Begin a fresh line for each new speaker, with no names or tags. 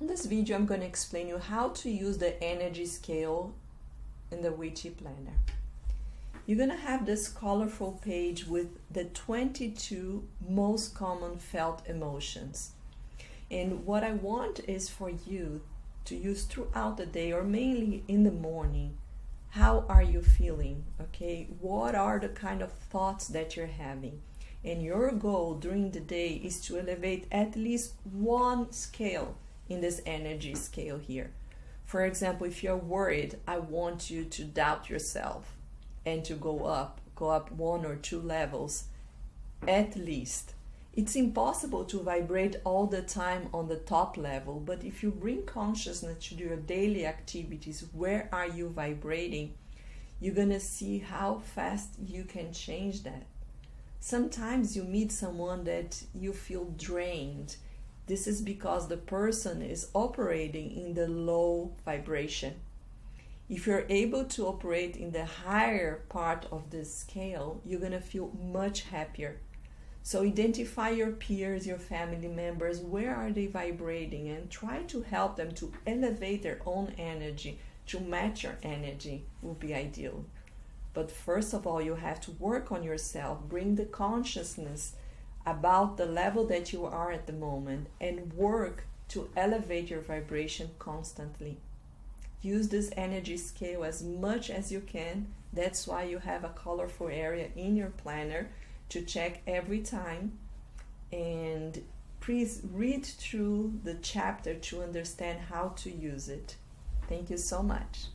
In this video, I'm going to explain you how to use the energy scale in the Wity planner. You're going to have this colorful page with the 22 most common felt emotions. And what I want is for you to use throughout the day, or mainly in the morning. How are you feeling? Okay, what are the kind of thoughts that you're having? And your goal during the day is to elevate at least one scale in this energy scale here. For example, if you're worried, I want you to doubt yourself and to go up 1 or 2 levels at least. It's impossible to vibrate all the time on the top level, but if you bring consciousness to your daily activities, where are you vibrating, you're gonna see how fast you can change that. Sometimes you meet someone that you feel drained. This is because the person is operating in the low vibration. If you're able to operate in the higher part of the scale, you're gonna feel much happier. So identify your peers, your family members, where are they vibrating, and try to help them to elevate their own energy, to match your energy would be ideal. But first of all, you have to work on yourself, bring the consciousness about the level that you are at the moment, and work to elevate your vibration constantly. Use this energy scale as much as you can. That's why you have a colorful area in your planner to check every time. And please read through the chapter to understand how to use it. Thank you so much.